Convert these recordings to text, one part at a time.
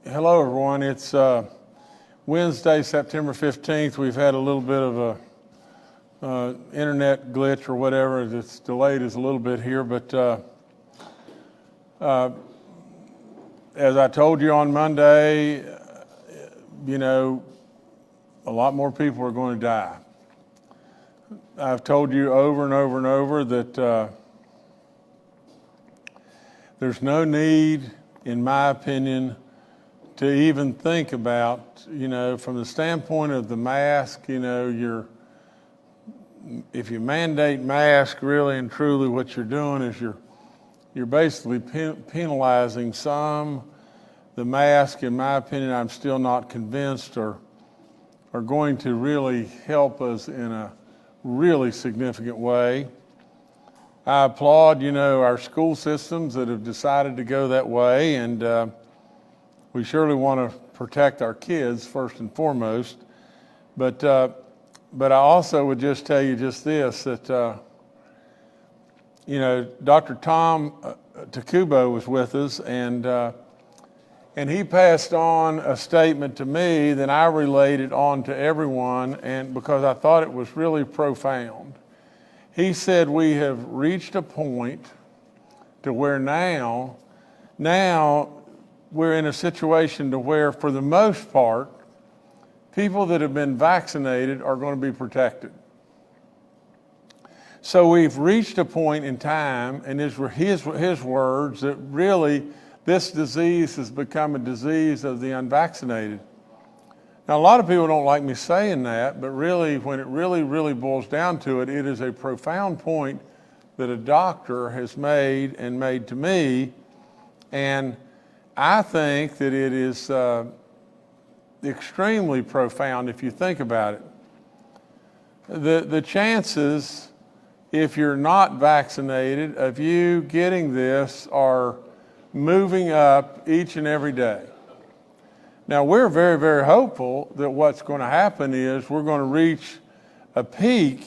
Hello, everyone. It's Wednesday, September 15th. We've had a little bit of a internet glitch or whatever. It's delayed us a little bit here, but as I told you on Monday, a lot more people are going to die. I've told you over and over and over that there's no need, in my opinion, to even think about, from the standpoint of the mask, if you mandate mask, really and truly what you're doing is you're basically penalizing some. The mask, in my opinion, I'm still not convinced are going to really help us in a really significant way. I applaud, our school systems that have decided to go that way, and we surely want to protect our kids first and foremost, but I also would just tell you just this, that Dr. Tom Takubo was with us, and he passed on a statement to me that I related on to everyone, and because I thought it was really profound. He said we have reached a point to where now we're in a situation to where, for the most part, people that have been vaccinated are going to be protected. So we've reached a point in time, and his words, that really this disease has become a disease of the unvaccinated. Now, a lot of people don't like me saying that, but really, when it really boils down to it, it is a profound point that a doctor has made to me, and I think that it is extremely profound if you think about it. The chances, if you're not vaccinated, of you getting this are moving up each and every day. Now, we're very hopeful that what's going to happen is we're going to reach a peak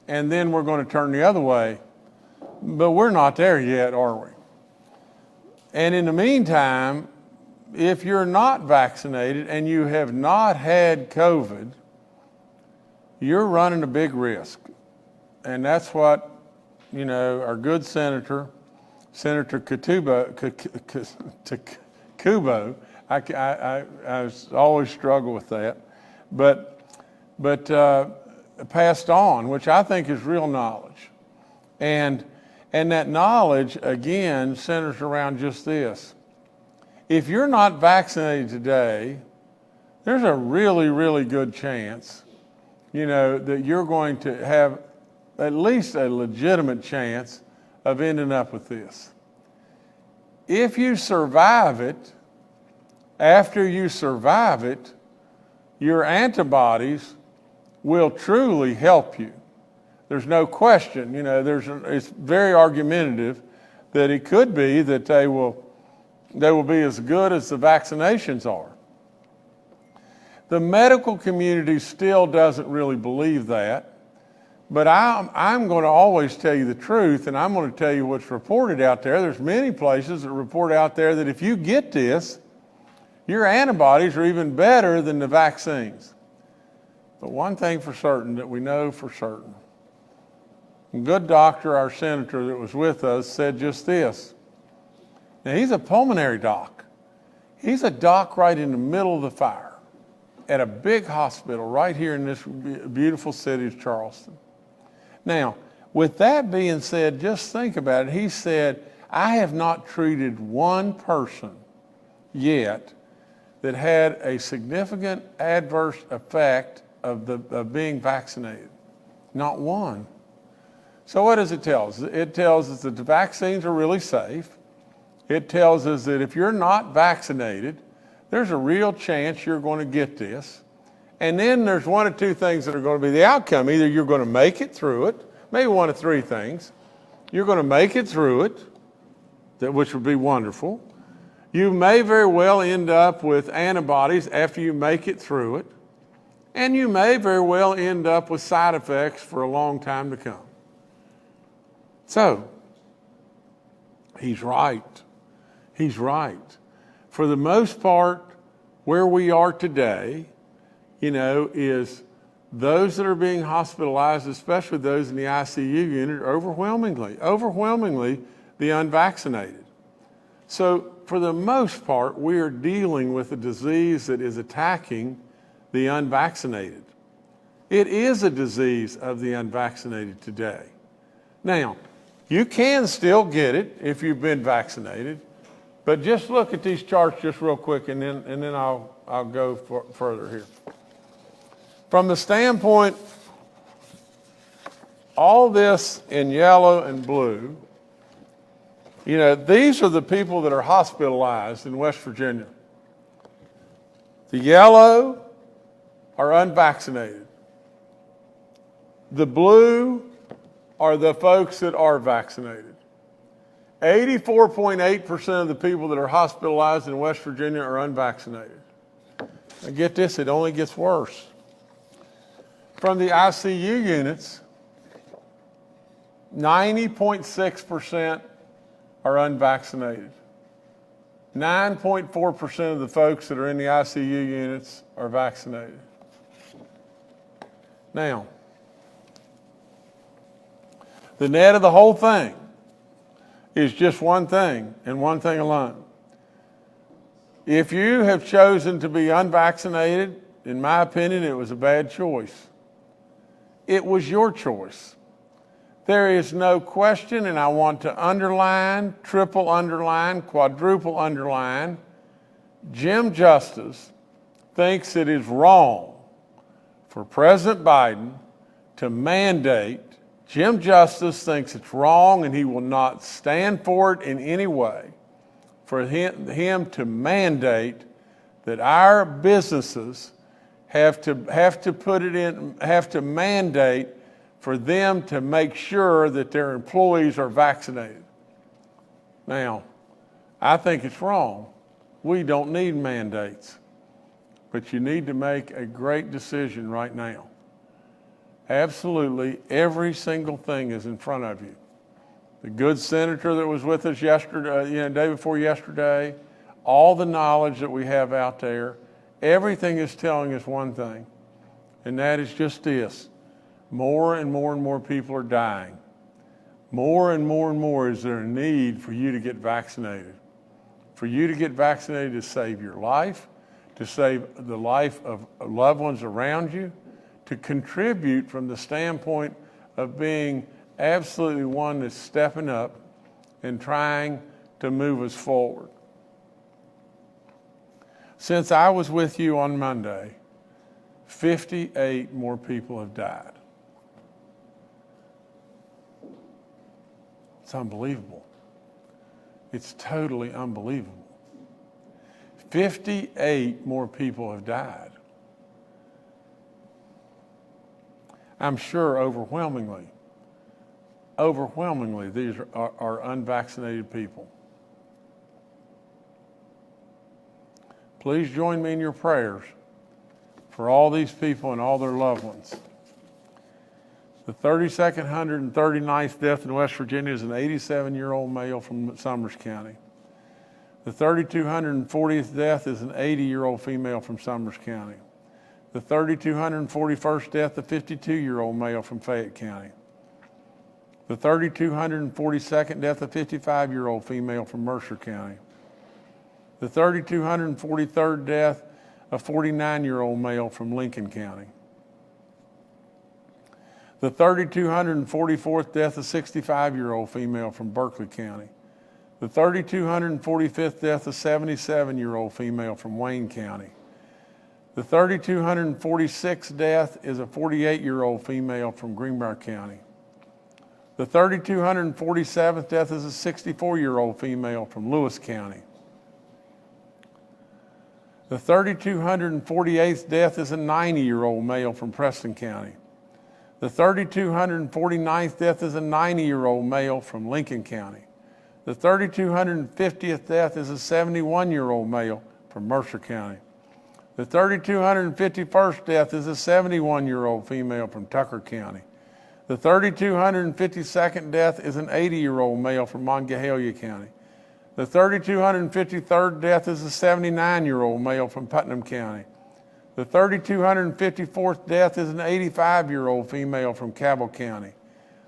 and then we're going to turn the other way. But we're not there yet, are we? And in the meantime, if you're not vaccinated and you have not had COVID, you're running a big risk. And that's what, our good Senator Takubo, I always struggle with that, but passed on, which I think is real knowledge. And that knowledge, again, centers around just this. If you're not vaccinated today, there's a really good chance, that you're going to have at least a legitimate chance of ending up with this. If you survive it, after you survive it, your antibodies will truly help you. There's no question, it's very argumentative that it could be that they will be as good as the vaccinations are. The medical community still doesn't really believe that, but I'm going to always tell you the truth, and I'm going to tell you what's reported out there. There's many places that report out there that if you get this, your antibodies are even better than the vaccines. But one thing for certain that we know for certain, a good doctor, our senator that was with us, said just this. Now, he's a pulmonary doc. He's a doc right in the middle of the fire at a big hospital right here in this beautiful city of Charleston. Now, with that being said, just think about it. He said, I have not treated one person yet that had a significant adverse effect of being vaccinated. Not one. So what does it tell us? It tells us that the vaccines are really safe. It tells us that if you're not vaccinated, there's a real chance you're going to get this. And then there's one or two things that are going to be the outcome. Either you're going to make it through it, maybe one of three things. You're going to make it through it, which would be wonderful. You may very well end up with antibodies after you make it through it. And you may very well end up with side effects for a long time to come. So, he's right. He's right. for the most part, where we are today, is those that are being hospitalized, especially those in the ICU unit, are overwhelmingly the unvaccinated. So for the most part, we are dealing with a disease that is attacking the unvaccinated. It is a disease of the unvaccinated today. Now, you can still get it if you've been vaccinated, but just look at these charts just real quick, and then I'll go further here. From the standpoint, all this in yellow and blue, these are the people that are hospitalized in West Virginia. The yellow are unvaccinated. The blue are the folks that are vaccinated. 84.8% of the people that are hospitalized in West Virginia are unvaccinated. Now get this, it only gets worse. From the ICU units, 90.6% are unvaccinated. 9.4% of the folks that are in the ICU units are vaccinated. Now, the net of the whole thing is just one thing and one thing alone. If you have chosen to be unvaccinated, in my opinion, it was a bad choice. It was your choice. There is no question, and I want to underline, triple underline, quadruple underline, Jim Justice thinks it is wrong for President Biden to mandate. Jim Justice thinks it's wrong, and he will not stand for it in any way, for him to mandate that our businesses have to mandate for them to make sure that their employees are vaccinated. Now, I think it's wrong. We don't need mandates, but you need to make a great decision right now. Absolutely every single thing is in front of you. The good senator that was with us yesterday, day before yesterday, all the knowledge that we have out there, everything is telling us one thing, and that is just this. More and more and more people are dying. More and more is there a need for you to get vaccinated. For you to get vaccinated to save your life, to save the life of loved ones around you, to contribute from the standpoint of being absolutely one that's stepping up and trying to move us forward. Since I was with you on Monday, 58 more people have died. It's unbelievable. It's totally unbelievable. 58 more people have died. I'm sure overwhelmingly, these are unvaccinated people. Please join me in your prayers for all these people and all their loved ones. The 3,239th death in West Virginia is an 87-year-old male from Summers County. The 3,240th death is an 80-year-old female from Summers County. The 3,241st death, a 52-year-old male from Fayette County. The 3,242nd death, a 55-year-old female from Mercer County. The 3,243rd death, a 49-year-old male from Lincoln County. The 3,244th death, a 65-year-old female from Berkeley County. The 3,245th death, a 77-year-old female from Wayne County. The 3,246th death is a 48-year-old female from Greenbrier County. The 3,247th death is a 64-year-old female from Lewis County. The 3,248th death is a 90-year-old male from Preston County. The 3,249th death is a 90-year-old male from Lincoln County. The 3,250th death is a 71-year-old male from Mercer County. The 3,251st death is a 71-year-old female from Tucker County. The 3,252nd death is an 80-year-old male from Monongalia County. The 3,253rd death is a 79-year-old male from Putnam County. The 3,254th death is an 85-year-old female from Cabell County.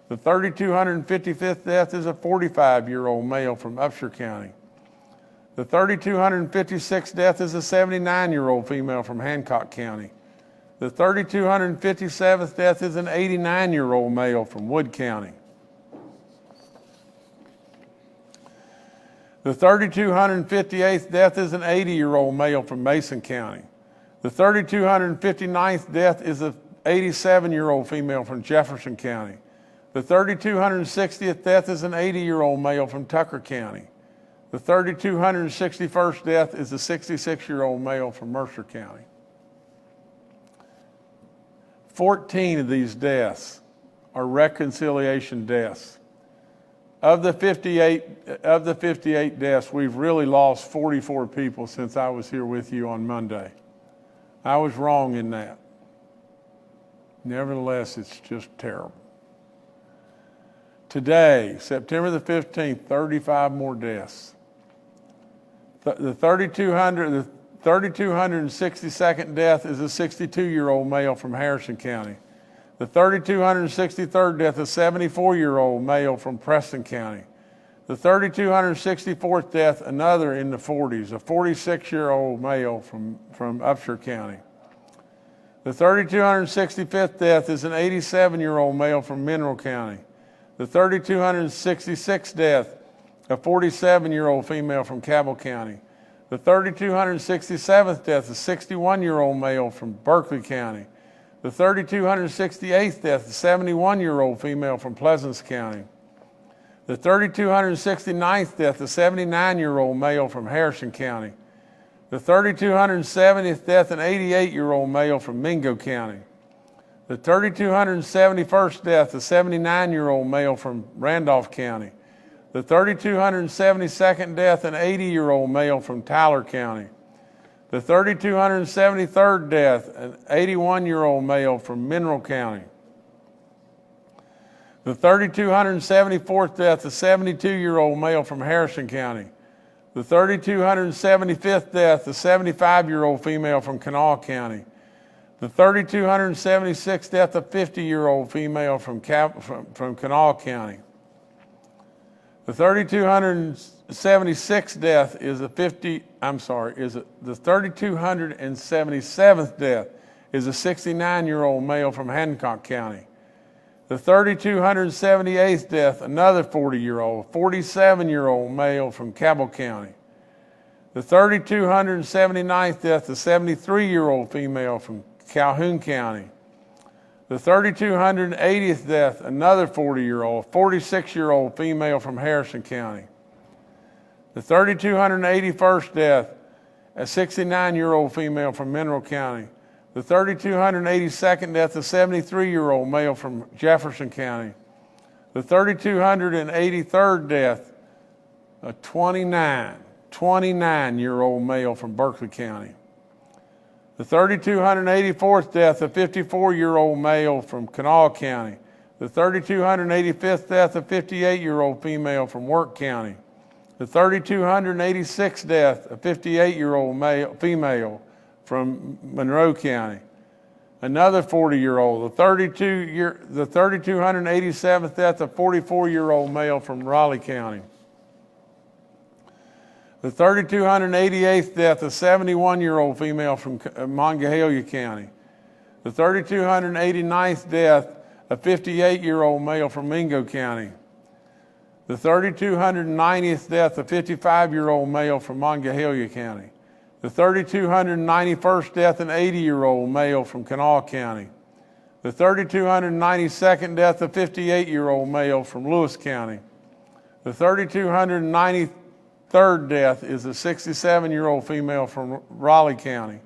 The 3,255th death is a 45-year-old male from Upshur County. The 3,256th death is a 79-year-old female from Hancock County. The 3,257th death is an 89-year-old male from Wood County. The 3,258th death is an 80-year-old male from Mason County. The 3,259th death is an 87-year-old female from Jefferson County. The 3,260th death is an 80-year-old male from Tucker County. The 3,261st death is a 66-year-old male from Mercer County. 14 of these deaths are reconciliation deaths. Of the 58 deaths, we've really lost 44 people since I was here with you on Monday. I was wrong in that. Nevertheless, it's just terrible. Today, September the 15th, 35 more deaths. The 3,262nd death is a 62-year-old male from Harrison County. The 3,263rd death is a 74-year-old male from Preston County. The 3,264th death, another in the 40s, a 46-year-old male from Upshur County. The 3,265th death is an 87-year-old male from Mineral County. The 3,266th death, a 47-year-old female from Cabell County. The 3,267th death, a 61-year-old male from Berkeley County. The 3,268th death, a 71-year-old female from Pleasants County. The 3,269th death, a 79-year-old male from Harrison County. The 3,270th death, an 88-year-old male from Mingo County. The 3,271st death, a 79-year-old male from Randolph County. The 3,272nd death, an 80-year-old male from Tyler County. The 3,273rd death, an 81-year-old male from Mineral County. The 3,274th death, a 72-year-old male from Harrison County. The 3,275th death, a 75-year-old female from Kanawha County. The 3,276th death, a 50-year-old female from Kanawha County. The 3,276th death is the 3,277th death is a 69-year-old male from Hancock County. The 3,278th death, another 40-year-old, 47-year-old male from Cabell County. The 3,279th death, a 73-year-old female from Calhoun County. The 3,280th death, another 40-year-old, 46-year-old female from Harrison County. The 3,281st death, a 69-year-old female from Mineral County. The 3,282nd death, a 73-year-old male from Jefferson County. The 3,283rd death, a 29-year-old male from Berkeley County. The 3,284th death, a 54-year-old male from Kanawha County. The 3,285th death, a 58-year-old female from Work County. The 3,286th death, a 58-year-old female from Monroe County. Another 40-year-old. The 3,287th death, a 44-year-old male from Raleigh County. The 3,288th death, a 71-year-old female from Monongahela County. The 3,289th death, a 58-year-old male from Mingo County. The 3,290th death, a 55-year-old male from Monongahela County. The 3,291st death, an 80-year-old male from Kanawha County. The 3,292nd death, a 58-year-old male from Lewis County. The 3,293rd death is a 67-year-old female from Raleigh County.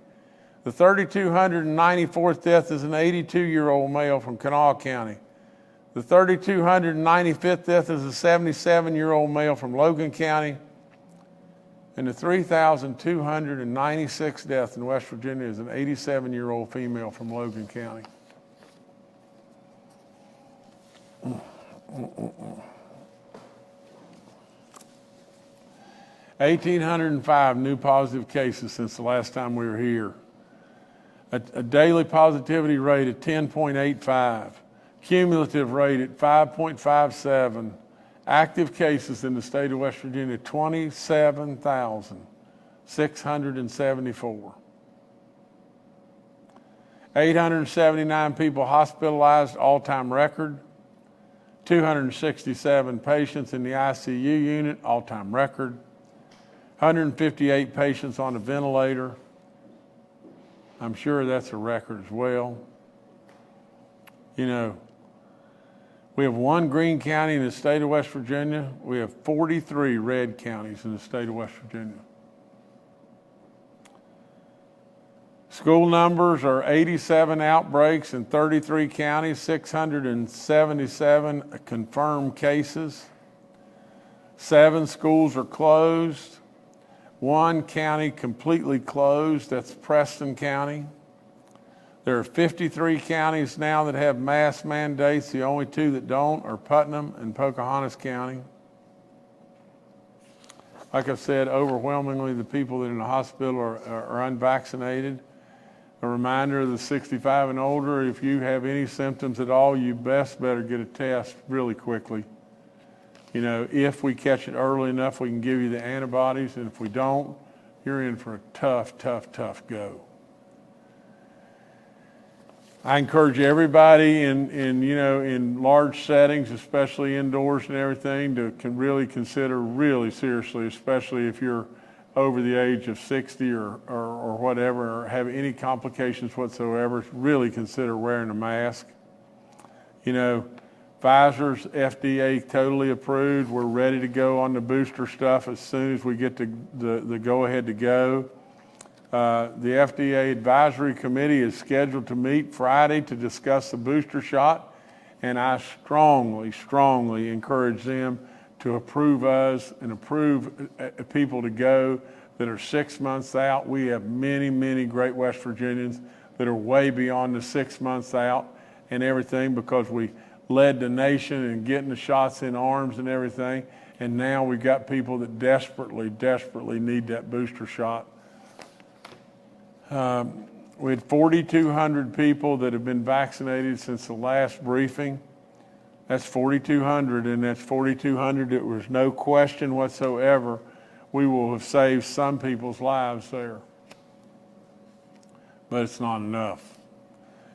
The 3,294th death is an 82-year-old male from Kanawha County. The 3,295th death is a 77-year-old male from Logan County. And the 3,296th death in West Virginia is an 87-year-old female from Logan County. 1,805 new positive cases since the last time we were here. A daily positivity rate of 10.85, cumulative rate at 5.57, active cases in the state of West Virginia, 27,674. 879 people hospitalized, all-time record. 267 patients in the ICU unit, all-time record. 158 patients on a ventilator. I'm sure that's a record as well. You know, we have one green county in the state of West Virginia. We have 43 red counties in the state of West Virginia. School numbers are 87 outbreaks in 33 counties, 677 confirmed cases. 7 schools are closed. 1 county completely closed, that's Preston County. There are 53 counties now that have mask mandates. The only 2 that don't are Putnam and Pocahontas County. Like I said, overwhelmingly the people that are in the hospital are unvaccinated. A reminder of the 65 and older, if you have any symptoms at all, you better get a test really quickly. You know, if we catch it early enough, we can give you the antibodies, and if we don't, you're in for a tough go. I encourage everybody in large settings, especially indoors and everything, to really consider really seriously, especially if you're over the age of 60 or whatever, or have any complications whatsoever, really consider wearing a mask. You know, Pfizer's FDA totally approved. We're ready to go on the booster stuff as soon as we get the go-ahead to go. The FDA Advisory Committee is scheduled to meet Friday to discuss the booster shot, and I strongly encourage them to approve us and approve people to go that are 6 months out. We have many great West Virginians that are way beyond the 6 months out and everything, because we led the nation in getting the shots in arms and everything, and now we've got people that desperately need that booster shot. We had 4,200 people that have been vaccinated since the last briefing. That's 4,200, and that's 4,200 there was no question whatsoever we will have saved some people's lives there. But it's not enough.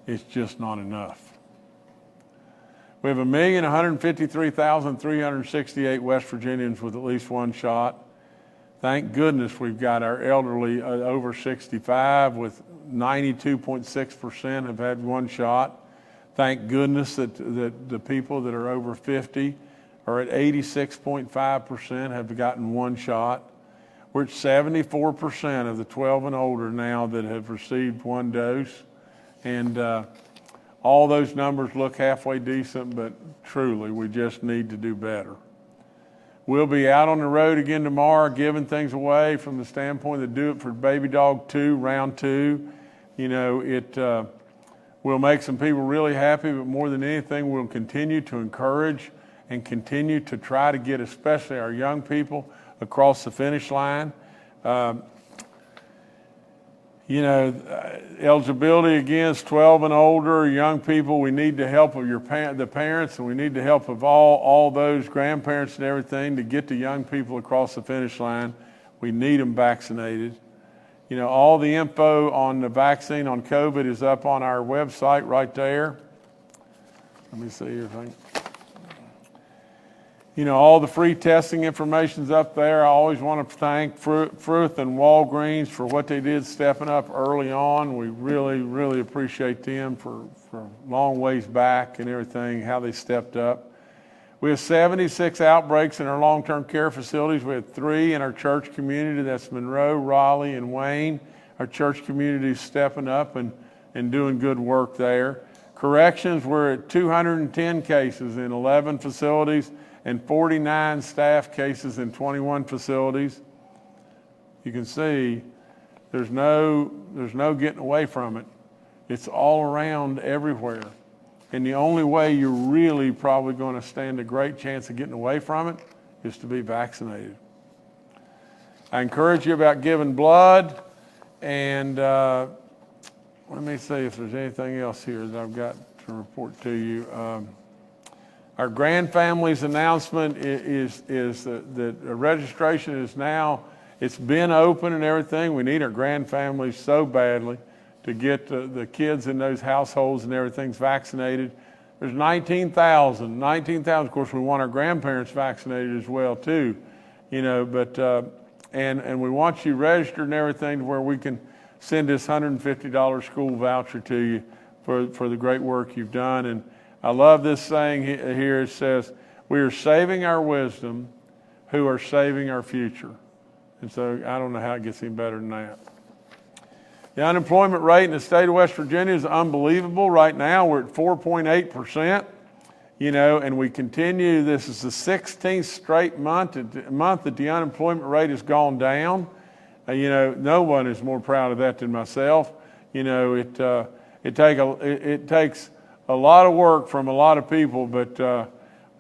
It's just not enough. We have 1,153,368 West Virginians with at least one shot. Thank goodness we've got our elderly over 65 with 92.6% have had one shot. Thank goodness that the people that are over 50 are at 86.5% have gotten one shot. We're at 74% of the 12 and older now that have received one dose. And all those numbers look halfway decent, but truly we just need to do better. We'll be out on the road again tomorrow giving things away from the standpoint of Do It for Baby Dog 2, round 2. You know, it will make some people really happy, but more than anything, we'll continue to encourage and continue to try to get especially our young people across the finish line. Eligibility against 12 and older young people, we need the help of the parents, and we need the help of all those grandparents and everything to get the young people across the finish line. We need them vaccinated. You know, all the info on the vaccine on COVID is up on our website right there. Let me see here. You know, all the free testing information's up there. I always want to thank Freuth and Walgreens for what they did stepping up early on. We really appreciate them for long ways back and everything, how they stepped up. We have 76 outbreaks in our long-term care facilities. We have 3 in our church community. That's Monroe, Raleigh, and Wayne. Our church community is stepping up and doing good work there. Corrections, we're at 210 cases in 11 facilities and 49 staff cases in 21 facilities. You can see there's no getting away from it. It's all around everywhere. And the only way you're really probably going to stand a great chance of getting away from it is to be vaccinated. I encourage you about giving blood. And let me see if there's anything else here that I've got to report to you. Our grand families announcement is that registration is now, it's been open and everything. We need our grand families so badly to get the kids in those households and everything's vaccinated. There's 19,000. Of course, we want our grandparents vaccinated as well too, you know, but, and we want you registered and everything to where we can send this $150 school voucher to you for the great work you've done. And I love this saying here. It says, we are saving our wisdom who are saving our future. And so I don't know how it gets any better than that. The unemployment rate in the state of West Virginia is unbelievable. Right now we're at 4.8%, you know, and we continue. This is the 16th straight month that the unemployment rate has gone down. You know, no one is more proud of that than myself. You know, it takes a lot of work from a lot of people, but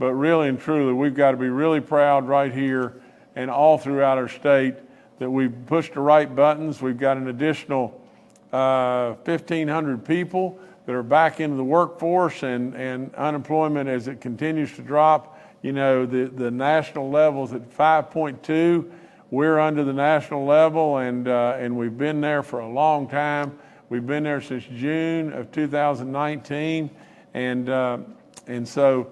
really and truly, we've got to be really proud right here and all throughout our state that we've pushed the right buttons. We've got an additional 1,500 people that are back into the workforce, and unemployment, as it continues to drop, you know, the national level is at 5.2. We're under the national level, and we've been there for a long time. We've been there since June of 2019, and so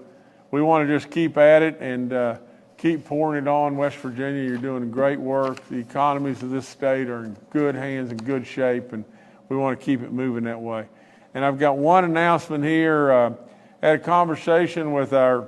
we want to just keep at it and keep pouring it on. West Virginia, you're doing great work. The economies of this state are in good hands and good shape, and we want to keep it moving that way. And I've got one announcement here. I had a conversation with our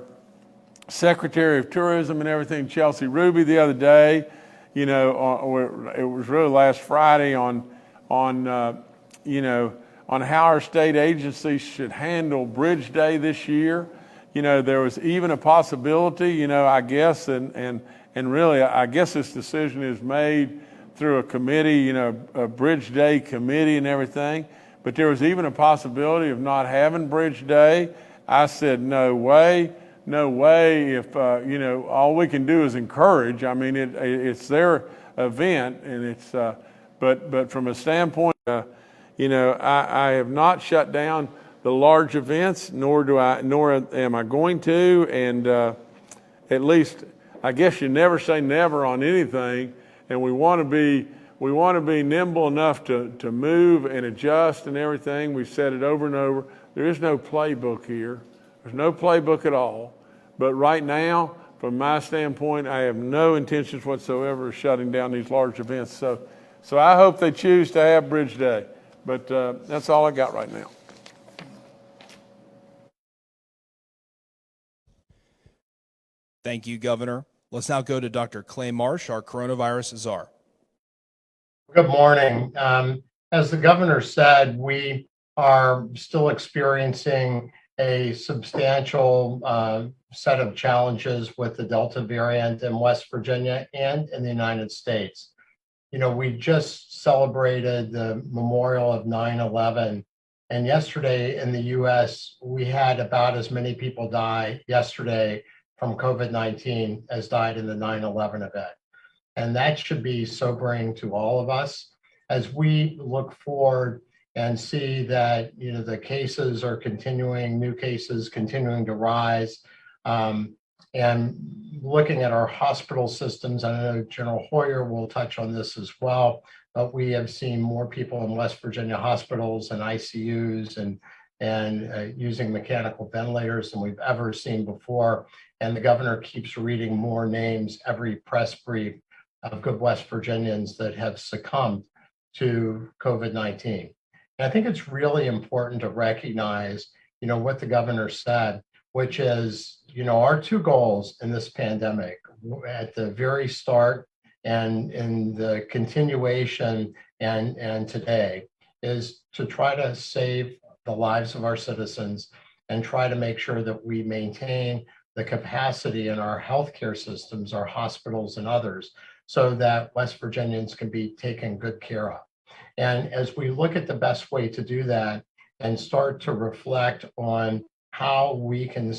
Secretary of Tourism and everything, Chelsea Ruby, the other day. You know, it was really last Friday on how our state agencies should handle Bridge Day this year. You know, there was even a possibility, you know, I guess, and really, I guess this decision is made through a committee, you know, a Bridge Day committee and everything. But there was even a possibility of not having Bridge Day. I said, no way. If, you know, all we can do is encourage. I mean, it's their event, and it's, but from a standpoint, you know, I have not shut down the large events, nor am I going to. And at least, I guess you never say never on anything. And we want to be nimble enough to move and adjust and everything. We've said it over and over. There is no playbook here. There's no playbook at all. But right now, from my standpoint, I have no intentions whatsoever of shutting down these large events. So I hope they choose to have Bridge Day. But that's all I got right now. Thank you, Governor. Let's now go to Dr. Clay Marsh, our coronavirus czar. Good morning. As the governor said, we are still experiencing a substantial set of challenges with the Delta variant in West Virginia and in the United States. You know, we just celebrated the memorial of 9/11, and yesterday in the US, we had about as many people die yesterday from COVID-19 as died in the 9/11 event. And that should be sobering to all of us as we look forward and see that, you know, the cases are continuing, new cases continuing to rise. And looking at our hospital systems, I know General Hoyer will touch on this as well, but we have seen more people in West Virginia hospitals and ICUs and using mechanical ventilators than we've ever seen before. And the governor keeps reading more names every press brief of good West Virginians that have succumbed to COVID-19. And I think it's really important to recognize, you know, what the governor said, which is, you know, our two goals in this pandemic at the very start and in the continuation and today is to try to save the lives of our citizens and try to make sure that we maintain the capacity in our healthcare systems, our hospitals and others, so that West Virginians can be taken good care of. And as we look at the best way to do that and start to reflect on how we can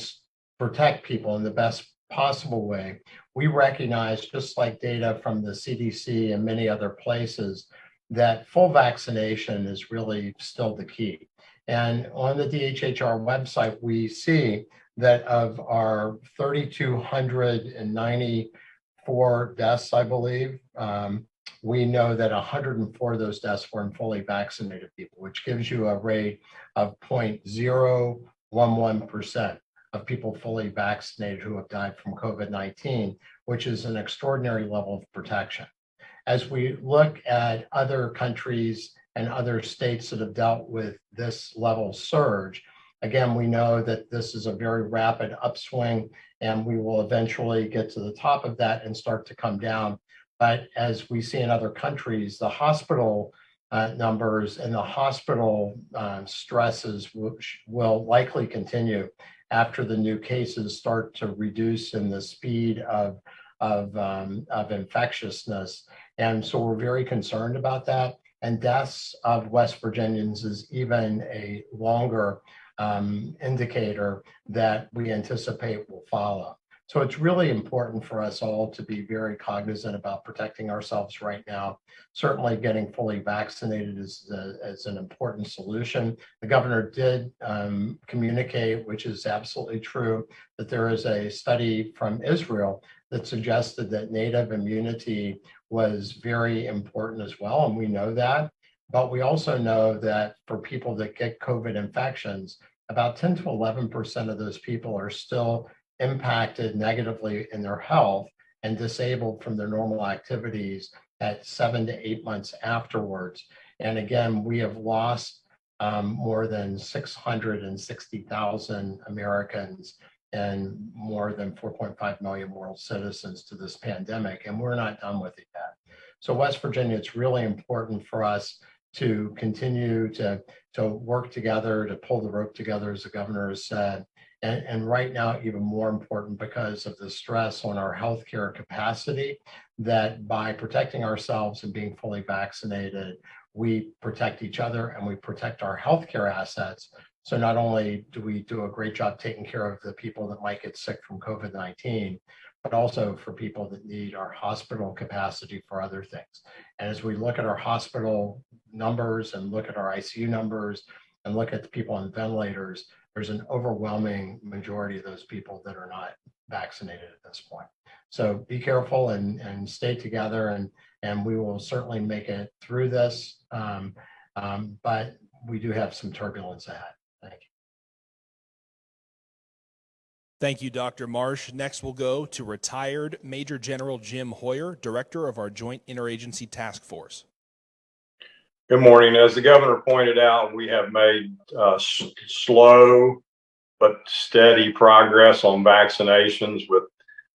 protect people in the best possible way, we recognize, just like data from the CDC and many other places, that full vaccination is really still the key. And on the DHHR website, we see that of our 3,294 deaths, I believe, we know that 104 of those deaths were in fully vaccinated people, which gives you a rate of 0.011% of people fully vaccinated who have died from COVID-19, which is an extraordinary level of protection. As we look at other countries and other states that have dealt with this level surge, again, we know that this is a very rapid upswing, and we will eventually get to the top of that and start to come down. But as we see in other countries, the hospital numbers and the hospital stresses will likely continue after the new cases start to reduce in the speed of infectiousness. And so we're very concerned about that. And deaths of West Virginians is even a longer indicator that we anticipate will follow. So it's really important for us all to be very cognizant about protecting ourselves right now. Certainly getting fully vaccinated is an important solution. The governor did communicate, which is absolutely true, that there is a study from Israel that suggested that native immunity was very important as well, and we know that. But we also know that for people that get COVID infections, about 10 to 11% of those people are still impacted negatively in their health and disabled from their normal activities at 7 to 8 months afterwards. And again, we have lost more than 660,000 Americans and more than 4.5 million world citizens to this pandemic, and we're not done with it yet. So West Virginia, it's really important for us to continue to work together, to pull the rope together, as the governor has said. And right now, even more important because of the stress on our healthcare capacity, that by protecting ourselves and being fully vaccinated, we protect each other and we protect our healthcare assets. So not only do we do a great job taking care of the people that might get sick from COVID-19, but also for people that need our hospital capacity for other things. And as we look at our hospital numbers and look at our ICU numbers and look at the people on ventilators, there's an overwhelming majority of those people that are not vaccinated at this point. So be careful and stay together, and we will certainly make it through this. But we do have some turbulence ahead. Thank you. Thank you, Dr. Marsh. Next, we'll go to retired Major General Jim Hoyer, Director of our Joint Interagency Task Force. Good morning. As the governor pointed out, we have made slow but steady progress on vaccinations, with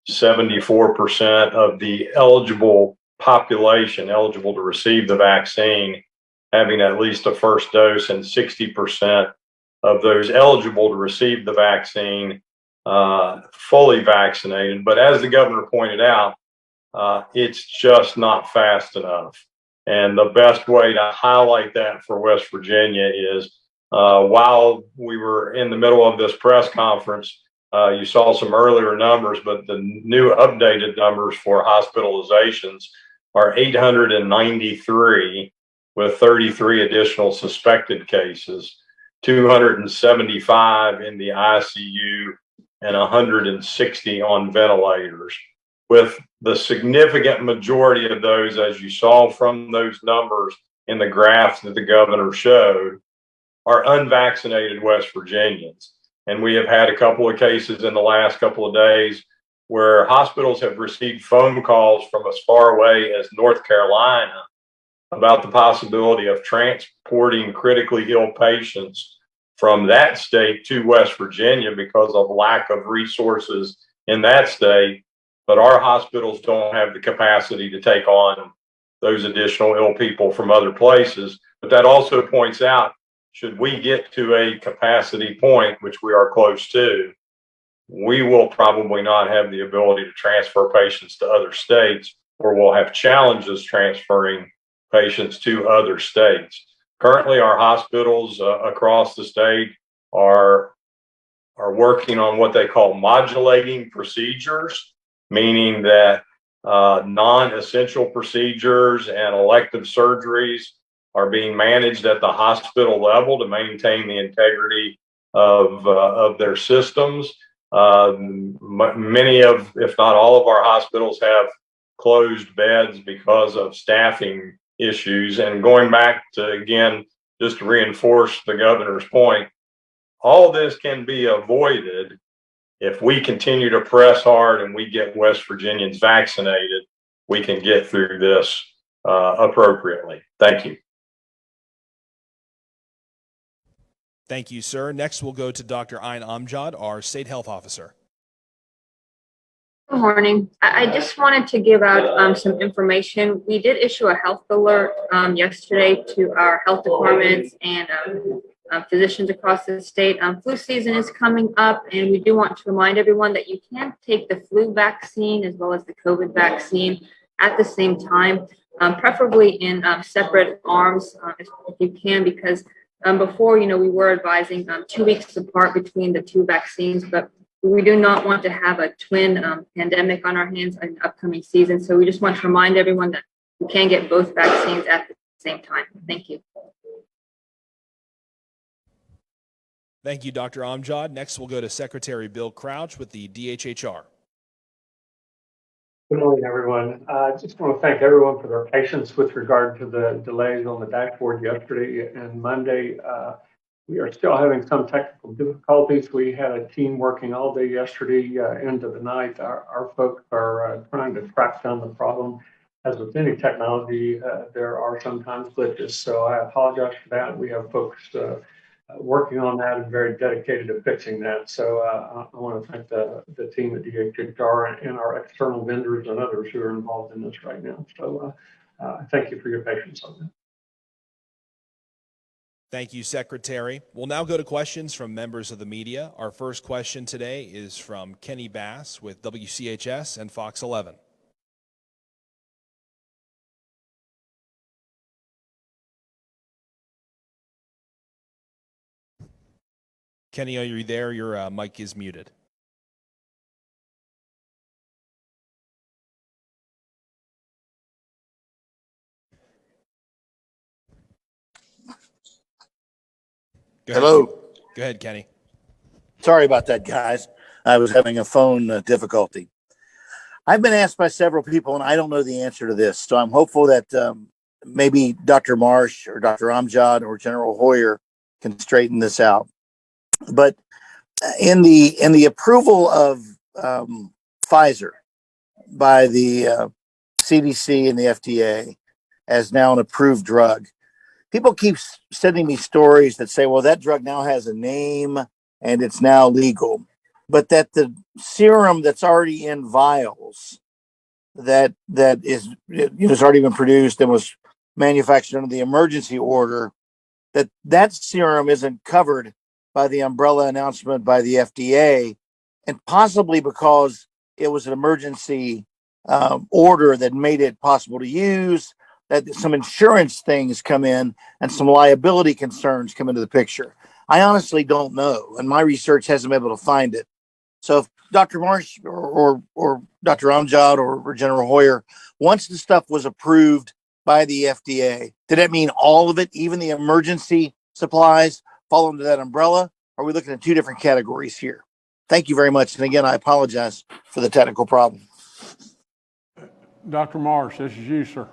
74% of the eligible population eligible to receive the vaccine having at least a first dose, and 60% of those eligible to receive the vaccine fully vaccinated. But as the governor pointed out, it's just not fast enough. And the best way to highlight that for West Virginia is while we were in the middle of this press conference, you saw some earlier numbers, but the new updated numbers for hospitalizations are 893, with 33 additional suspected cases, 275 in the ICU, and 160 on ventilators, with the significant majority of those, as you saw from those numbers in the graphs that the governor showed, are unvaccinated West Virginians. And we have had a couple of cases in the last couple of days where hospitals have received phone calls from as far away as North Carolina about the possibility of transporting critically ill patients from that state to West Virginia because of lack of resources in that state. But our hospitals don't have the capacity to take on those additional ill people from other places. But that also points out, should we get to a capacity point, which we are close to, we will probably not have the ability to transfer patients to other states, or we'll have challenges transferring patients to other states. Currently, our hospitals across the state are working on what they call modulating procedures, meaning that non-essential procedures and elective surgeries are being managed at the hospital level to maintain the integrity of their systems. Many of, if not all of our hospitals have closed beds because of staffing issues. And going back to, again, just to reinforce the governor's point, all this can be avoided if we continue to press hard and we get West Virginians vaccinated. We can get through this appropriately. Thank you. Thank you, sir. Next, we'll go to Dr. Ayn Amjad, our State Health Officer. Good morning. I just wanted to give out some information. We did issue a health alert yesterday to our health departments and physicians across the state. Flu season is coming up, and we do want to remind everyone that you can take the flu vaccine as well as the COVID vaccine at the same time, preferably in separate arms if you can, because before, we were advising 2 weeks apart between the two vaccines, but we do not want to have a twin pandemic on our hands in the upcoming season. So we just want to remind everyone that you can get both vaccines at the same time. Thank you. Thank you, Dr. Amjad. Next, we'll go to Secretary Bill Crouch with the DHHR. Good morning, everyone. I just want to thank everyone for their patience with regard to the delays on the dashboard yesterday and Monday. We are still having some technical difficulties. We had a team working all day yesterday into the night. Our folks are trying to track down the problem. As with any technology, there are sometimes glitches, so I apologize for that. We have folks working on that and very dedicated to fixing that. So I want to thank the team at DHHR and our external vendors and others who are involved in this right now. So thank you for your patience on that. Thank you, Secretary. We'll now go to questions from members of the media. Our first question today is from Kenny Bass with WCHS and Fox 11. Kenny, are you there? Your mic is muted. Hello. Go ahead, Kenny. Sorry about that, guys. I was having a phone difficulty. I've been asked by several people, and I don't know the answer to this. So I'm hopeful that maybe Dr. Marsh or Dr. Amjad or General Hoyer can straighten this out. But in the approval of Pfizer by the CDC and the FDA as now an approved drug, people keep sending me stories that say, well, that drug now has a name and it's now legal. But that the serum that's already in vials that is has already been produced and was manufactured under the emergency order, that serum isn't covered by the umbrella announcement by the FDA, and possibly because it was an emergency order that made it possible to use, that some insurance things come in and some liability concerns come into the picture. I honestly don't know, and my research hasn't been able to find it. So if Dr. Marsh or Dr. Amjad or General Hoyer, once the stuff was approved by the FDA, did that mean all of it, even the emergency supplies, fall under that umbrella? Are we looking at two different categories here? Thank you very much. And again, I apologize for the technical problem. Dr. Marsh, this is you, sir.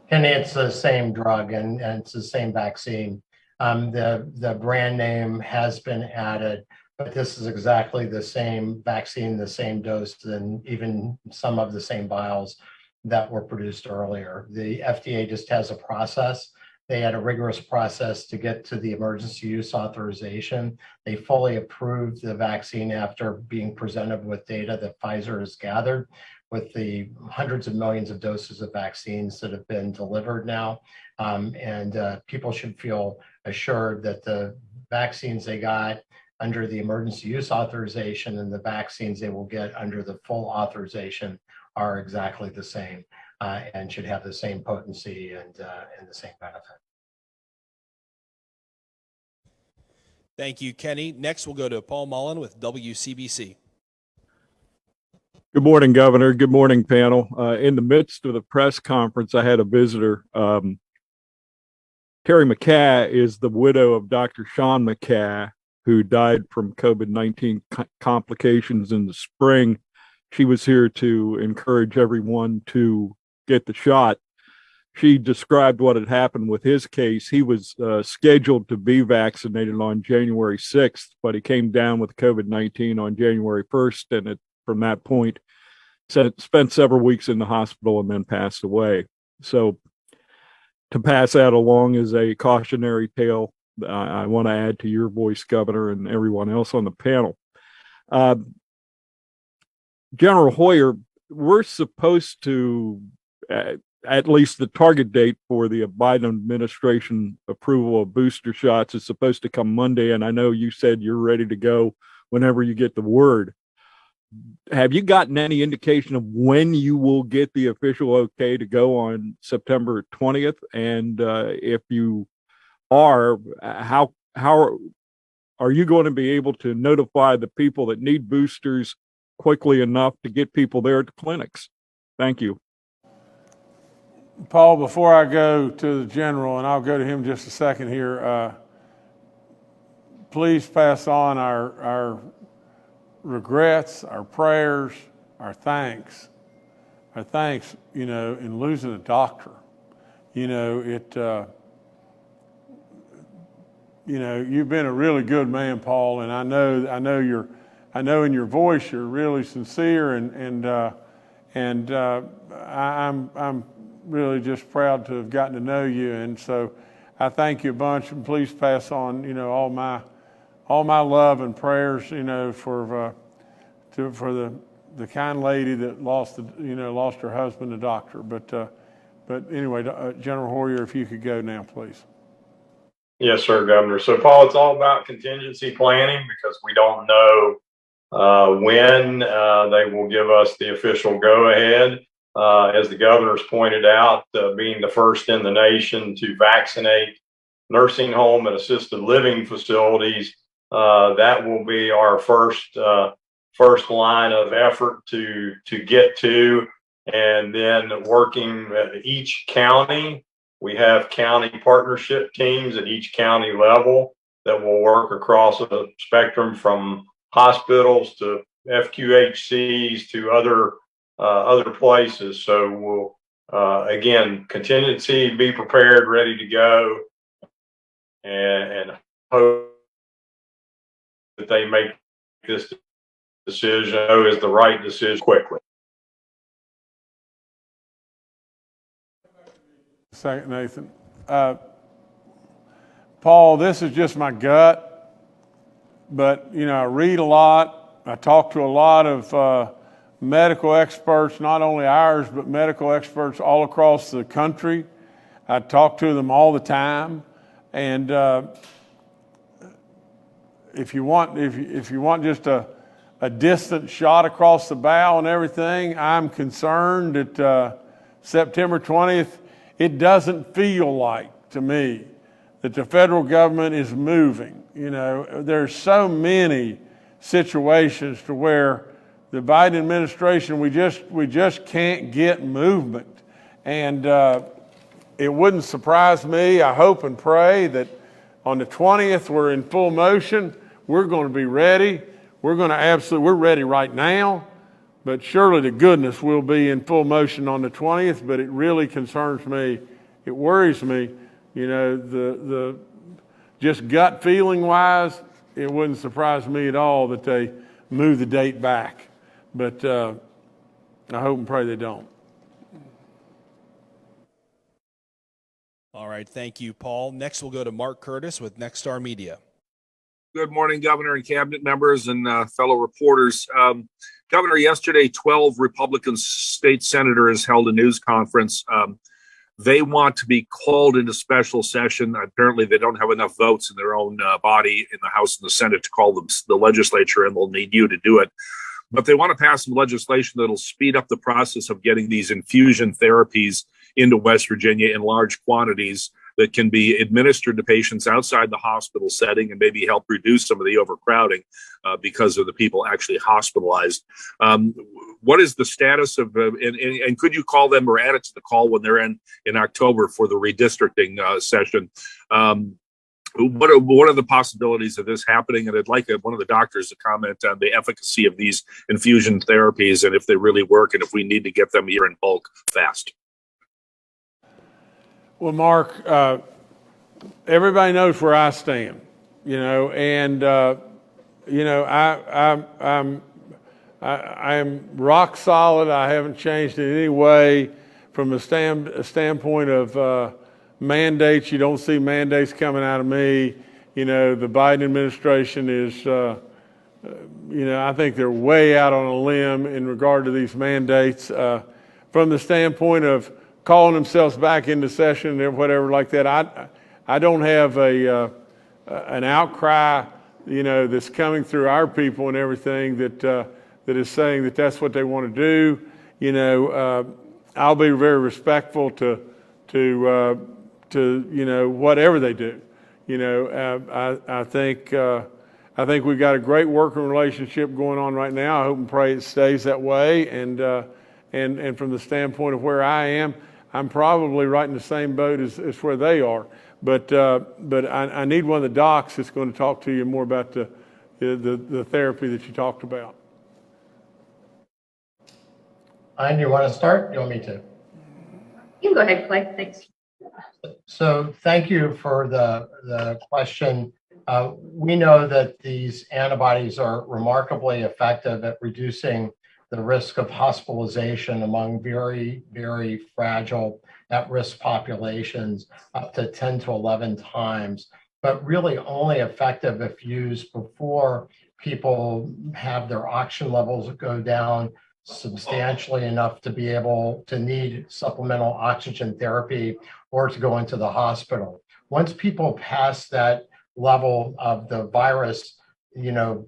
And it's the same drug and it's the same vaccine. The brand name has been added, but this is exactly the same vaccine, the same dose, and even some of the same vials that were produced earlier. The FDA just has a process. They had a rigorous process to get to the emergency use authorization. They fully approved the vaccine after being presented with data that Pfizer has gathered with the hundreds of millions of doses of vaccines that have been delivered now. People should feel assured that the vaccines they got under the emergency use authorization and the vaccines they will get under the full authorization are exactly the same and should have the same potency and the same benefit. Thank you, Kenny. Next, we'll go to Paul Mullen with WCBC. Good morning, Governor. Good morning, panel. In the midst of the press conference, I had a visitor. Terry McCaw is the widow of Dr. Sean McCaw, who died from COVID-19 complications in the spring. She was here to encourage everyone to get the shot. She described what had happened with his case. He was scheduled to be vaccinated on January 6th, but he came down with COVID-19 on January 1st, and from that point, spent several weeks in the hospital and then passed away. So to pass that along as a cautionary tale, I want to add to your voice, Governor, and everyone else on the panel. General Hoyer, we're supposed to, at least the target date for the Biden administration approval of booster shots is supposed to come Monday, and I know you said you're ready to go whenever you get the word. Have you gotten any indication of when you will get the official okay to go on September 20th? And if you are, how are you going to be able to notify the people that need boosters quickly enough to get people there at the clinics? Thank you. Paul, before I go to the general, and I'll go to him just a second here, please pass on our regrets, our prayers, our thanks, in losing a doctor. You've been a really good man, Paul, and I know in your voice you're really sincere, and I'm really just proud to have gotten to know you, and so I thank you a bunch, and please pass on, all my love and prayers, for the kind lady that lost her husband, the doctor. But anyway, General Hoyer, if you could go now, please. Yes, sir, Governor. So, Paul, it's all about contingency planning because we don't know when they will give us the official go-ahead. As the governor's pointed out, being the first in the nation to vaccinate nursing home and assisted living facilities, that will be our first line of effort to get to, and then working at each county. We have county partnership teams at each county level that will work across a spectrum from hospitals to FQHCs to other places. So we'll again, contingency, be prepared, ready to go, and hope that they make this decision is the right decision quickly. Second, Nathan. Paul, this is just my gut, but I read a lot. I talk to a lot of medical experts, not only ours, but medical experts all across the country. I talk to them all the time, and if you want just a distant shot across the bow and everything, I'm concerned that September 20th, it doesn't feel like to me that the federal government is moving. There's so many situations to where the Biden administration, we just can't get movement. And it wouldn't surprise me, I hope and pray, that on the 20th, we're in full motion. We're going to be ready. We're ready right now, but surely to goodness we'll be in full motion on the 20th, but it really concerns me. It worries me, the just gut feeling wise, it wouldn't surprise me at all that they move the date back, but I hope and pray they don't. All right. Thank you, Paul. Next, we'll go to Mark Curtis with Nexstar Media. Good morning, Governor and cabinet members and fellow reporters. Governor, yesterday, 12 Republican state senators held a news conference. They want to be called into special session. Apparently, they don't have enough votes in their own body in the House and the Senate to call them the legislature, and they'll need you to do it. But they want to pass some legislation that'll speed up the process of getting these infusion therapies into West Virginia in large quantities. that can be administered to patients outside the hospital setting and maybe help reduce some of the overcrowding because of the people actually hospitalized. What is the status of, and could you call them or add it to the call when they're in October for the redistricting session? What are the possibilities of this happening? And I'd like one of the doctors to comment on the efficacy of these infusion therapies and if they really work and if we need to get them here in bulk fast. Well, Mark, everybody knows where I stand, and I'm rock solid. I haven't changed in any way from a standpoint of mandates. You don't see mandates coming out of me. The Biden administration is, I think they're way out on a limb in regard to these mandates. From the standpoint of calling themselves back into session or whatever like that, I don't have an outcry, that's coming through our people and everything that is saying that that's what they want to do. I'll be very respectful to whatever they do. I think we've got a great working relationship going on right now. I hope and pray it stays that way. And from the standpoint of where I am, I'm probably right in the same boat as where they are. But I need one of the docs that's going to talk to you more about the therapy that you talked about. Ryan, you want to start? You want me to? You can go ahead, Clay. Thanks. So thank you for the question. We know that these antibodies are remarkably effective at reducing the risk of hospitalization among very, very fragile at-risk populations up to 10 to 11 times, but really only effective if used before people have their oxygen levels go down substantially enough to be able to need supplemental oxygen therapy or to go into the hospital. Once people pass that level of the virus,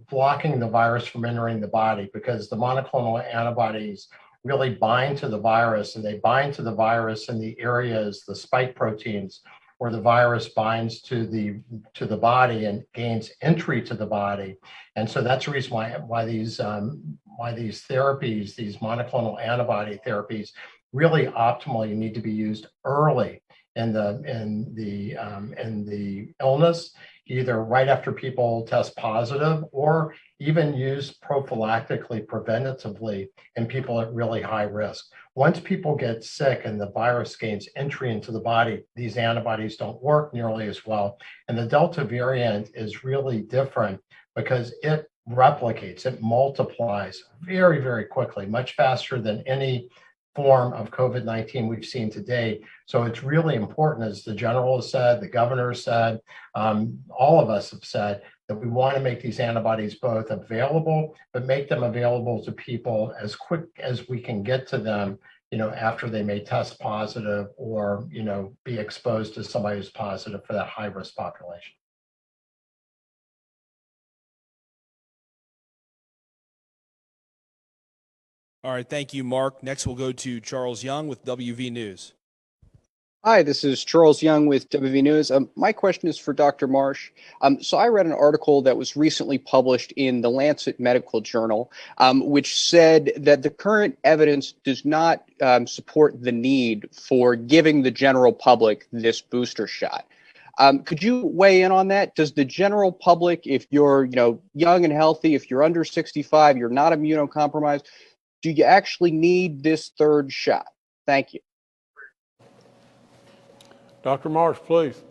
blocking the virus from entering the body, because the monoclonal antibodies really bind to the virus, and they bind to the virus in the areas, the spike proteins, where the virus binds to the body and gains entry to the body. And so that's the reason why these therapies, these monoclonal antibody therapies, really optimally need to be used early in the illness, either right after people test positive or even used prophylactically, preventatively in people at really high risk. Once people get sick and the virus gains entry into the body, these antibodies don't work nearly as well. And the Delta variant is really different because it replicates, it multiplies very, very quickly, much faster than any form of COVID-19 we've seen today. So it's really important, as the general has said, the governor has said, all of us have said, that we want to make these antibodies both available, but make them available to people as quick as we can get to them, after they may test positive or, be exposed to somebody who's positive for that high-risk population. All right, thank you, Mark. Next, we'll go to Charles Young with WV News. Hi, this is Charles Young with WV News. My question is for Dr. Marsh. So I read an article that was recently published in the Lancet Medical Journal, which said that the current evidence does not support the need for giving the general public this booster shot. Could you weigh in on that? Does the general public, if you're young and healthy, if you're under 65, you're not immunocompromised, do you actually need this third shot? Thank you. Dr. Marsh, please.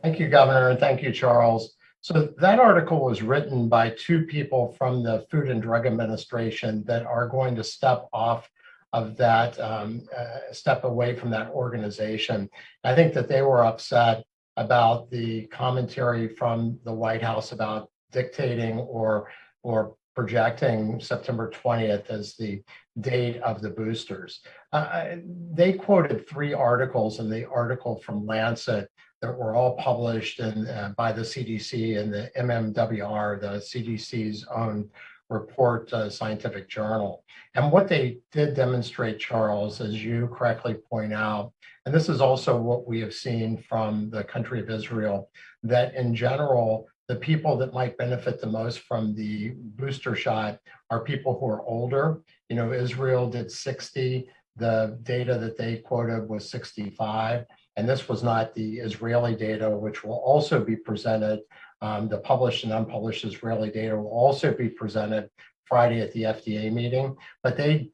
Thank you, Governor, and thank you, Charles. So that article was written by two people from the Food and Drug Administration that are going to step off of that, step away from that organization. I think that they were upset about the commentary from the White House about dictating or projecting September 20th as the date of the boosters. They quoted three articles in the article from Lancet that were all published by the CDC and the MMWR, the CDC's own report scientific journal. And what they did demonstrate, Charles, as you correctly point out, and this is also what we have seen from the country of Israel, that in general, the people that might benefit the most from the booster shot are people who are older. You know, Israel did 60. The data that they quoted was 65. And this was not the Israeli data, which will also be presented. The published and unpublished Israeli data will also be presented Friday at the FDA meeting. But they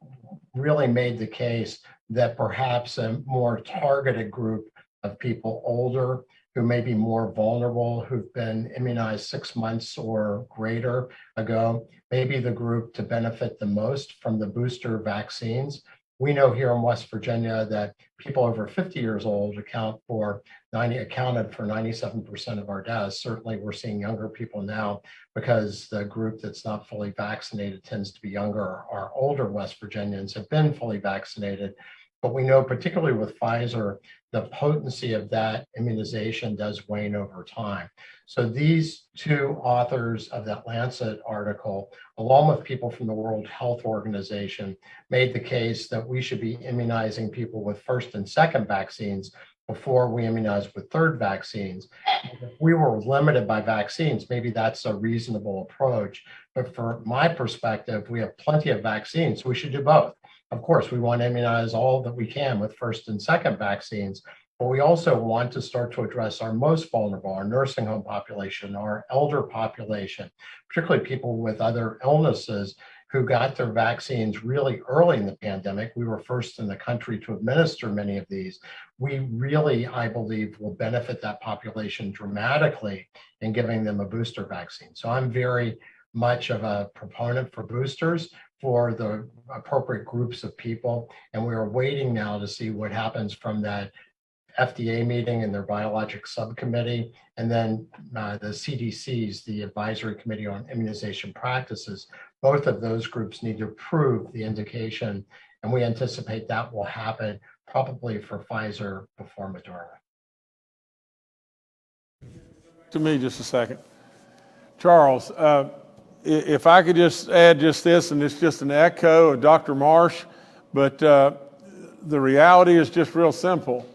really made the case that perhaps a more targeted group of people older who may be more vulnerable, who've been immunized 6 months or greater ago, may be the group to benefit the most from the booster vaccines. We know here in West Virginia that people over 50 years old accounted for 97% of our deaths. Certainly we're seeing younger people now because the group that's not fully vaccinated tends to be younger. Our older West Virginians have been fully vaccinated. But we know, particularly with Pfizer, the potency of that immunization does wane over time. So these two authors of that Lancet article, along with people from the World Health Organization, made the case that we should be immunizing people with first and second vaccines before we immunize with third vaccines. If we were limited by vaccines, maybe that's a reasonable approach. But from my perspective, we have plenty of vaccines, so we should do both. Of course, we want to immunize all that we can with first and second vaccines, but we also want to start to address our most vulnerable, our nursing home population, our elder population, particularly people with other illnesses who got their vaccines really early in the pandemic. We were first in the country to administer many of these. We really, I believe, will benefit that population dramatically in giving them a booster vaccine. So I'm very much of a proponent for boosters for the appropriate groups of people. And we are waiting now to see what happens from that FDA meeting and their biologic subcommittee, and then the CDC's, the Advisory Committee on Immunization Practices. Both of those groups need to approve the indication, and we anticipate that will happen probably for Pfizer before Moderna. To me, just a second. Charles, if I could just add just this, and it's just an echo of Dr. Marsh, but the reality is just real simple.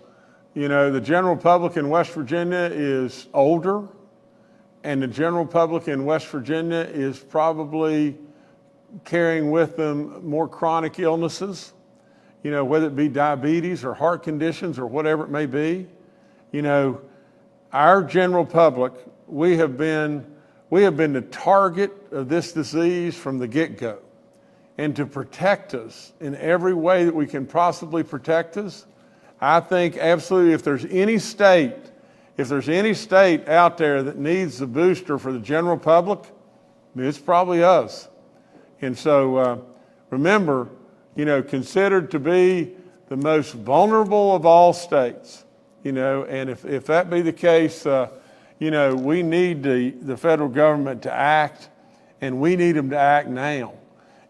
You know, the general public in West Virginia is older, and the general public in West Virginia is probably carrying with them more chronic illnesses, you know, whether it be diabetes or heart conditions or whatever it may be. You know, our general public, we have been the target of this disease from the get-go. And to protect us in every way that we can possibly protect us, I think absolutely if there's any state out there that needs the booster for the general public, it's probably us. And so remember, you know, considered to be the most vulnerable of all states, you know, and if that be the case, you know, we need the federal government to act, and we need them to act now.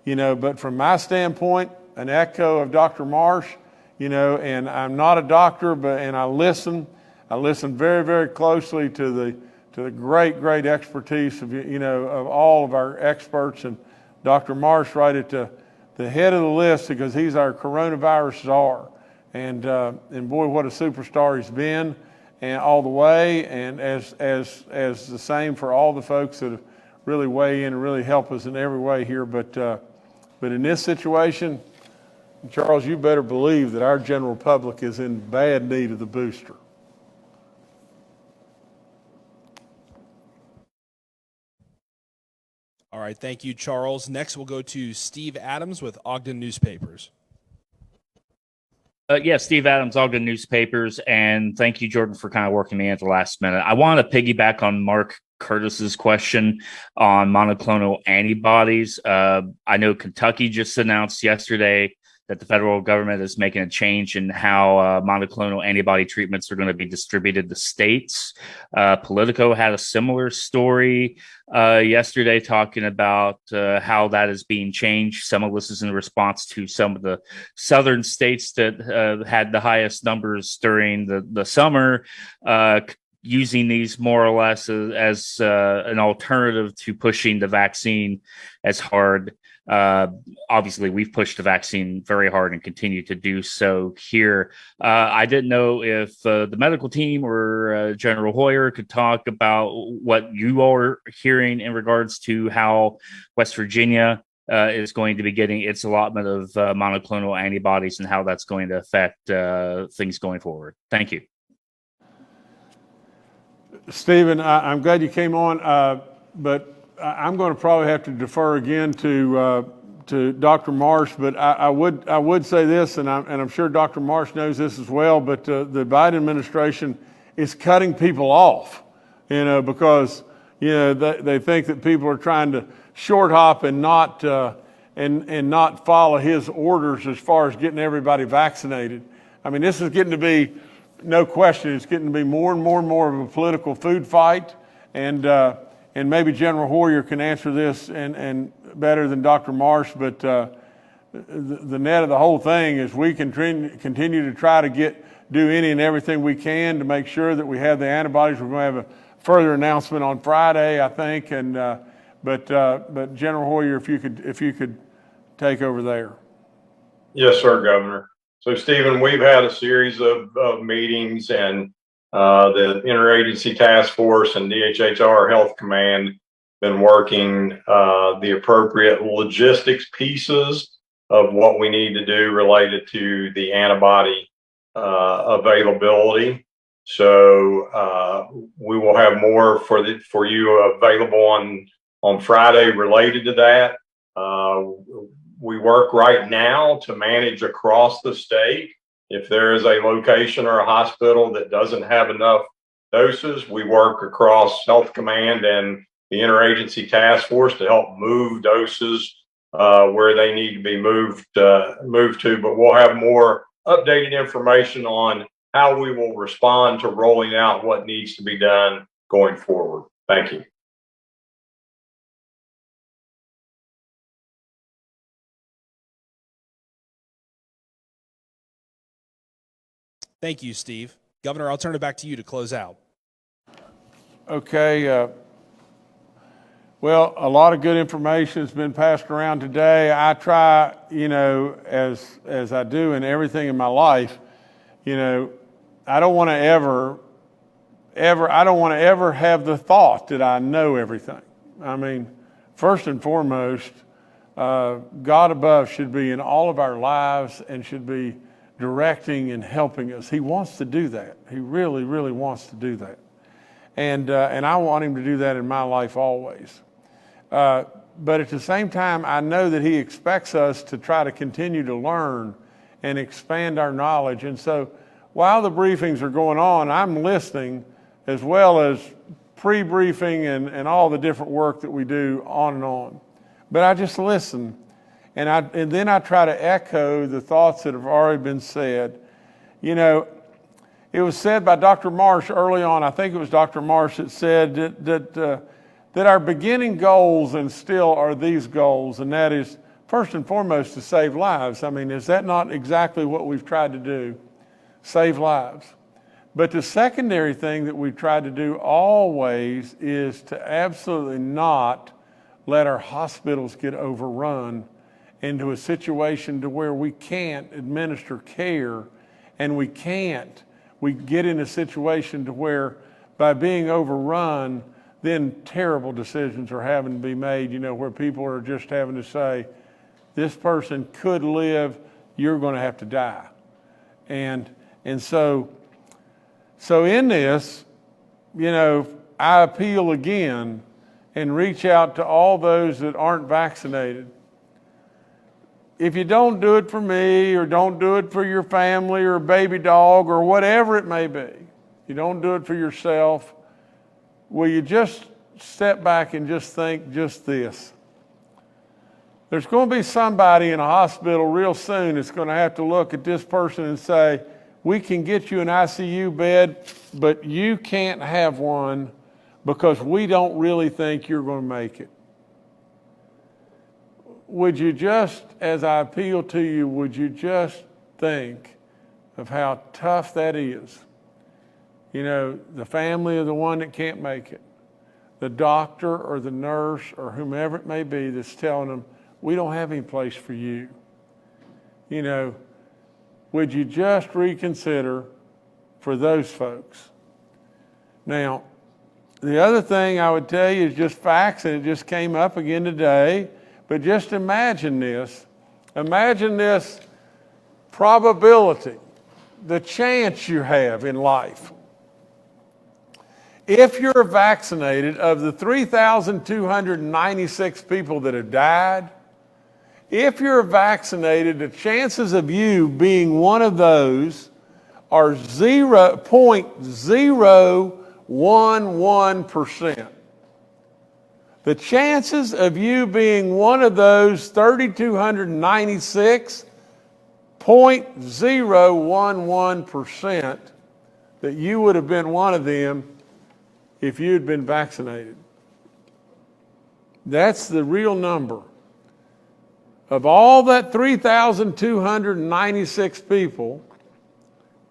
You know, but from my standpoint, an echo of Dr. Marsh, you know, and I'm not a doctor, and I listen very, very closely to the great expertise of, you know, of all of our experts, and Dr. Marsh right at the head of the list because he's our coronavirus czar. And boy, what a superstar he's been, and all the way, and as the same for all the folks that have really weigh in and really help us in every way here. But in this situation, Charles, you better believe that our general public is in bad need of the booster. All right, thank you, Charles. Next, we'll go to Steve Adams with Ogden Newspapers. Steve Adams, Ogden Newspapers, and thank you, Jordan, for kind of working me at the last minute. I want to piggyback on Mark Curtis's question on monoclonal antibodies. I know Kentucky just announced yesterday that the federal government is making a change in how monoclonal antibody treatments are going to be distributed to states. Politico had a similar story yesterday talking about how that is being changed. Some of this is in response to some of the southern states that had the highest numbers during the summer. using these more or less as an alternative to pushing the vaccine as hard. Obviously, we've pushed the vaccine very hard and continue to do so here. I didn't know if the medical team or General Hoyer could talk about what you all are hearing in regards to how West Virginia is going to be getting its allotment of monoclonal antibodies and how that's going to affect things going forward. Thank you. Stephen, I'm glad you came on, but I'm going to probably have to defer again to Dr. Marsh. But I would say this, and I'm sure Dr. Marsh knows this as well. But the Biden administration is cutting people off, because they think that people are trying to short hop and not follow his orders as far as getting everybody vaccinated. I mean, this is getting to be, no question, it's getting to be more and more and more of a political food fight, and maybe General Hoyer can answer this and better than Dr. Marsh, but the net of the whole thing is we can continue to try to do any and everything we can to make sure that we have the antibodies. We're going to have a further announcement on Friday, I think, but General Hoyer, if you could take over there. Yes, sir, Governor. So, Stephen, we've had a series of meetings, and the Interagency Task Force and DHHR Health Command been working the appropriate logistics pieces of what we need to do related to the antibody availability. So we will have more for you available on Friday related to that. We work right now to manage across the state. If there is a location or a hospital that doesn't have enough doses, we work across Health Command and the Interagency Task Force to help move doses where they need to be moved to. But we'll have more updated information on how we will respond to rolling out what needs to be done going forward. Thank you. Thank you, Steve. Governor, I'll turn it back to you to close out. Okay. Well, a lot of good information has been passed around today. I try, as I do in everything in my life, I don't want to ever have the thought that I know everything. I mean, first and foremost, God above should be in all of our lives and should be directing and helping us. He wants to do that. He really, really wants to do that. And I want him to do that in my life always. But at the same time, I know that he expects us to try to continue to learn and expand our knowledge. And so while the briefings are going on, I'm listening, as well as pre-briefing and all the different work that we do on and on. But I just listen. And then I try to echo the thoughts that have already been said. It was said by Dr. Marsh early on, I think it was Dr. Marsh that said that our beginning goals and still are these goals, and that is first and foremost to save lives. I mean, is that not exactly what we've tried to do? Save lives. But the secondary thing that we've tried to do always is to absolutely not let our hospitals get overrun into a situation to where we can't administer care, and we get in a situation to where by being overrun, then terrible decisions are having to be made, where people are just having to say, this person could live, you're going to have to die. And so in this, I appeal again and reach out to all those that aren't vaccinated. If you don't do it for me, or don't do it for your family or baby dog or whatever it may be, you don't do it for yourself, will you just step back and just think just this? There's going to be somebody in a hospital real soon that's going to have to look at this person and say, we can get you an ICU bed, but you can't have one because we don't really think you're going to make it. Would you just, as I appeal to you, would you just think of how tough that is? You know, the family of the one that can't make it, the doctor or the nurse or whomever it may be that's telling them, we don't have any place for you. You know, would you just reconsider for those folks? Now, the other thing I would tell you is just facts, and it just came up again today, but just imagine this. Imagine this probability, the chance you have in life. If you're vaccinated, of the 3,296 people that have died, if you're vaccinated, the chances of you being one of those are 0.011%. The chances of you being one of those 3,296, 0.011%, that you would have been one of them if you had been vaccinated. That's the real number. Of all that 3,296 people,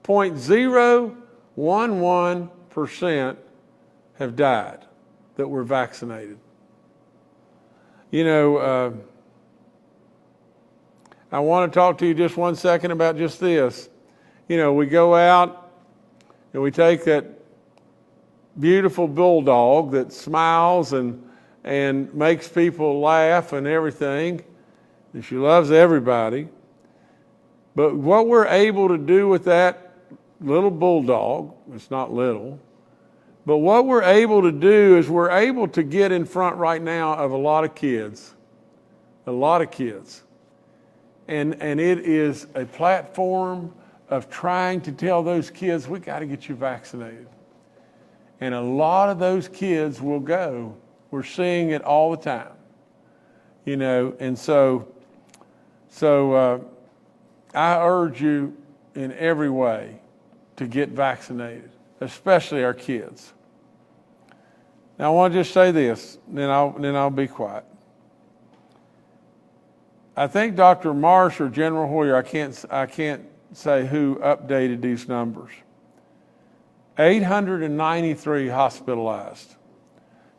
0.011% have died that were vaccinated. You know, I want to talk to you just 1 second about just this. You know, we go out and we take that beautiful bulldog that smiles and makes people laugh and everything, and she loves everybody. But what we're able to do with that little bulldog, it's not little, but what we're able to do is we're able to get in front right now of a lot of kids. And it is a platform of trying to tell those kids, we got to get you vaccinated. And a lot of those kids will go. We're seeing it all the time. You know, and so I urge you in every way to get vaccinated, especially our kids. Now, I want to just say this, then I'll be quiet. I think Dr. Marsh or General Hoyer, I can't say who updated these numbers. 893 hospitalized,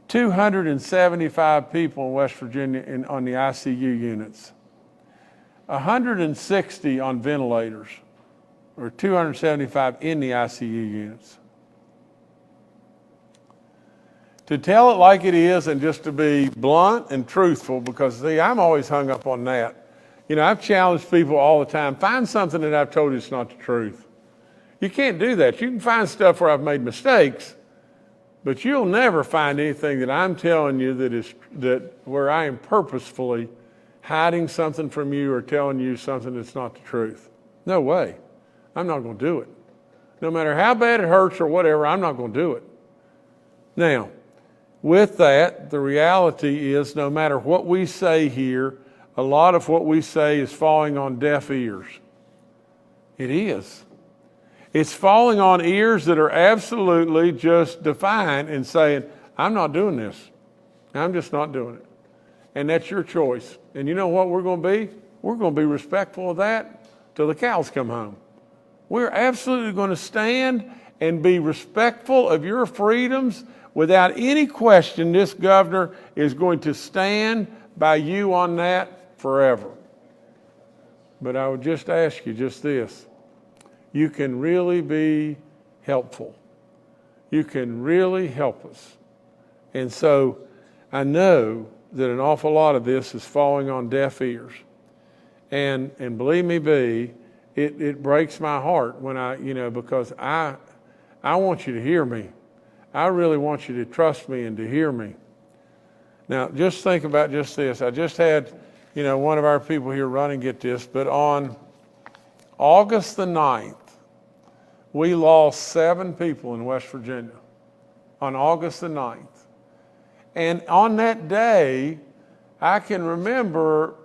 275 people in West Virginia on the ICU units, 160 on ventilators, or 275 in the ICU units. To tell it like it is and just to be blunt and truthful, because see, I'm always hung up on that. You know, I've challenged people all the time, find something that I've told you is not the truth. You can't do that. You can find stuff where I've made mistakes, but you'll never find anything that I'm telling you that where I am purposefully hiding something from you or telling you something that's not the truth. No way. I'm not going to do it. No matter how bad it hurts or whatever, I'm not going to do it. Now, with that, the reality is no matter what we say here, a lot of what we say is falling on deaf ears. It is. It's falling on ears that are absolutely just defiant and saying, I'm not doing this. I'm just not doing it. And that's your choice. And you know what we're going to be? We're going to be respectful of that till the cows come home. We're absolutely going to stand and be respectful of your freedoms. Without any question, this governor is going to stand by you on that forever. But I would just ask you just this. You can really be helpful. You can really help us. And so I know that an awful lot of this is falling on deaf ears. And believe me, B, it breaks my heart when because I want you to hear me. I really want you to trust me and to hear me. Now, just think about just this. I just had, one of our people here run and get this, but on August the 9th, we lost 7 people in West Virginia on August the 9th. And on that day, I can remember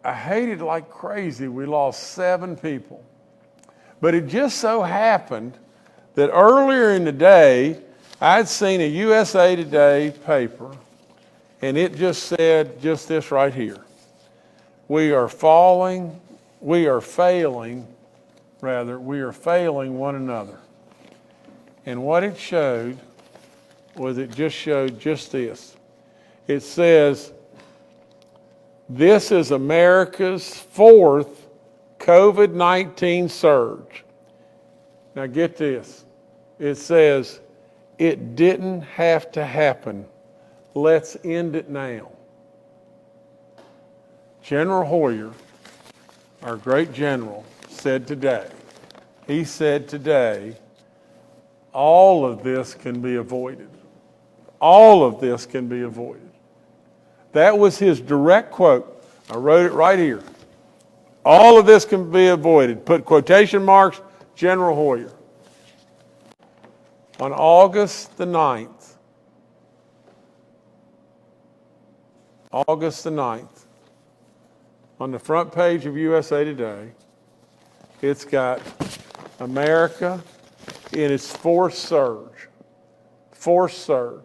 I hated like crazy. We lost 7 people. But it just so happened that earlier in the day, I'd seen a USA Today paper, and it just said just this right here. We are failing one another. And what it showed was it just showed just this. It says, this is America's 4th COVID-19 surge. Now get this. It says, it didn't have to happen. Let's end it now. General Hoyer, our great general, said today, he said today, all of this can be avoided. All of this can be avoided. That was his direct quote. I wrote it right here. All of this can be avoided. Put quotation marks, General Hoyer. On August the 9th, on the front page of USA Today, it's got America in its 4th surge.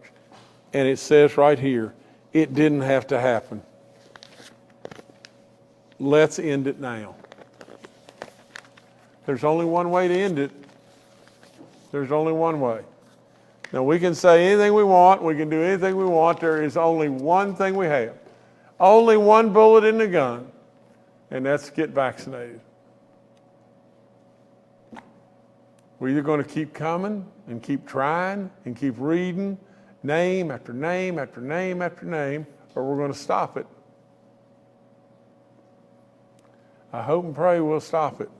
And it says right here, it didn't have to happen. Let's end it now. There's only one way to end it. There's only one way. Now, we can say anything we want. We can do anything we want. There is only one thing we have. Only one bullet in the gun, and that's get vaccinated. We're either going to keep coming and keep trying and keep reading name after name after name after name, or we're going to stop it. I hope and pray we'll stop it.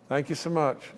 Thank you so much.